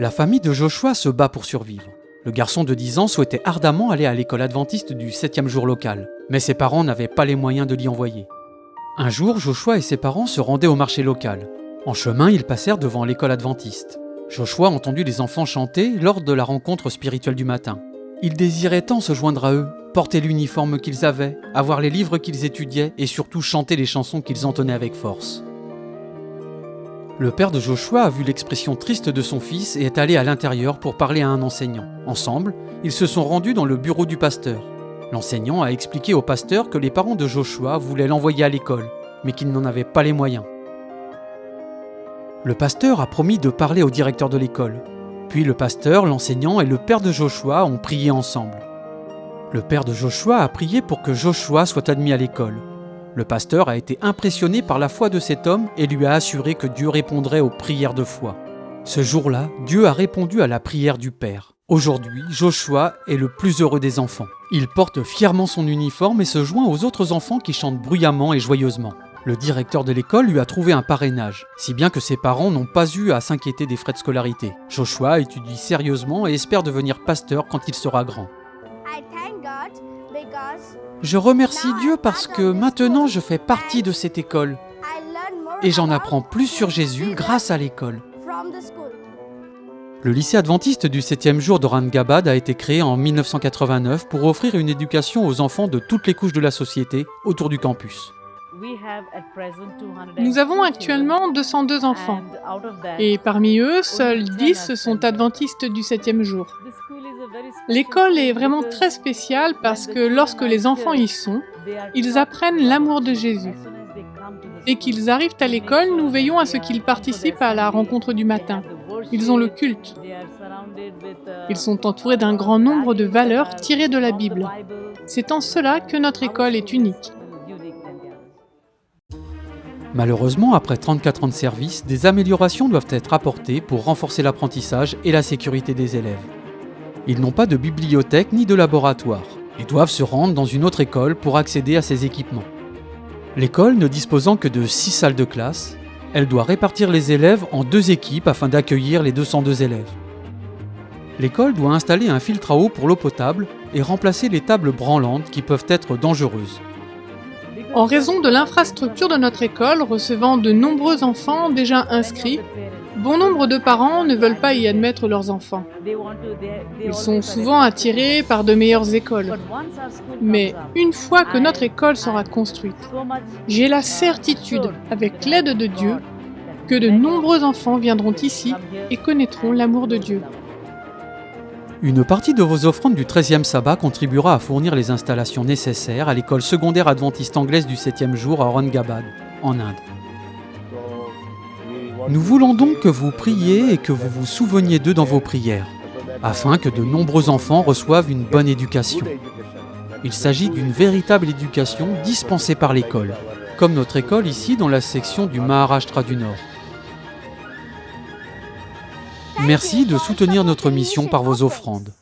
La famille de Joshua se bat pour survivre. Le garçon de 10 ans souhaitait ardemment aller à l'école adventiste du 7e jour local, mais ses parents n'avaient pas les moyens de l'y envoyer. Un jour, Joshua et ses parents se rendaient au marché local. En chemin, ils passèrent devant l'école adventiste. Joshua entendit les enfants chanter lors de la rencontre spirituelle du matin. Il désirait tant se joindre à eux, porter l'uniforme qu'ils avaient, avoir les livres qu'ils étudiaient et surtout chanter les chansons qu'ils entonnaient avec force. Le père de Joshua a vu l'expression triste de son fils et est allé à l'intérieur pour parler à un enseignant. Ensemble, ils se sont rendus dans le bureau du pasteur. L'enseignant a expliqué au pasteur que les parents de Joshua voulaient l'envoyer à l'école, mais qu'ils n'en avaient pas les moyens. Le pasteur a promis de parler au directeur de l'école. Puis le pasteur, l'enseignant et le père de Joshua ont prié ensemble. Le père de Joshua a prié pour que Joshua soit admis à l'école. Le pasteur a été impressionné par la foi de cet homme et lui a assuré que Dieu répondrait aux prières de foi. Ce jour-là, Dieu a répondu à la prière du père. Aujourd'hui, Joshua est le plus heureux des enfants. Il porte fièrement son uniforme et se joint aux autres enfants qui chantent bruyamment et joyeusement. Le directeur de l'école lui a trouvé un parrainage, si bien que ses parents n'ont pas eu à s'inquiéter des frais de scolarité. Joshua étudie sérieusement et espère devenir pasteur quand il sera grand. Je remercie Dieu parce que maintenant je fais partie de cette école et j'en apprends plus sur Jésus grâce à l'école. Le lycée adventiste du 7e jour d'Aurangabad a été créé en 1989 pour offrir une éducation aux enfants de toutes les couches de la société autour du campus. Nous avons actuellement 202 enfants et parmi eux, seuls 10 sont adventistes du 7e jour. L'école est vraiment très spéciale parce que lorsque les enfants y sont, ils apprennent l'amour de Jésus. Dès qu'ils arrivent à l'école, nous veillons à ce qu'ils participent à la rencontre du matin. Ils ont le culte. Ils sont entourés d'un grand nombre de valeurs tirées de la Bible. C'est en cela que notre école est unique. Malheureusement, après 34 ans de service, des améliorations doivent être apportées pour renforcer l'apprentissage et la sécurité des élèves. Ils n'ont pas de bibliothèque ni de laboratoire et doivent se rendre dans une autre école pour accéder à ces équipements. L'école ne disposant que de 6 salles de classe, elle doit répartir les élèves en 2 équipes afin d'accueillir les 202 élèves. L'école doit installer un filtre à eau pour l'eau potable et remplacer les tables branlantes qui peuvent être dangereuses. En raison de l'infrastructure de notre école recevant de nombreux enfants déjà inscrits, bon nombre de parents ne veulent pas y admettre leurs enfants. Ils sont souvent attirés par de meilleures écoles. Mais une fois que notre école sera construite, j'ai la certitude, avec l'aide de Dieu, que de nombreux enfants viendront ici et connaîtront l'amour de Dieu. Une partie de vos offrandes du 13e sabbat contribuera à fournir les installations nécessaires à l'école secondaire adventiste anglaise du 7e jour à Aurangabad, en Inde. Nous voulons donc que vous priez et que vous vous souveniez d'eux dans vos prières, afin que de nombreux enfants reçoivent une bonne éducation. Il s'agit d'une véritable éducation dispensée par l'école, comme notre école ici dans la section du Maharashtra du Nord. Merci de soutenir notre mission par vos offrandes.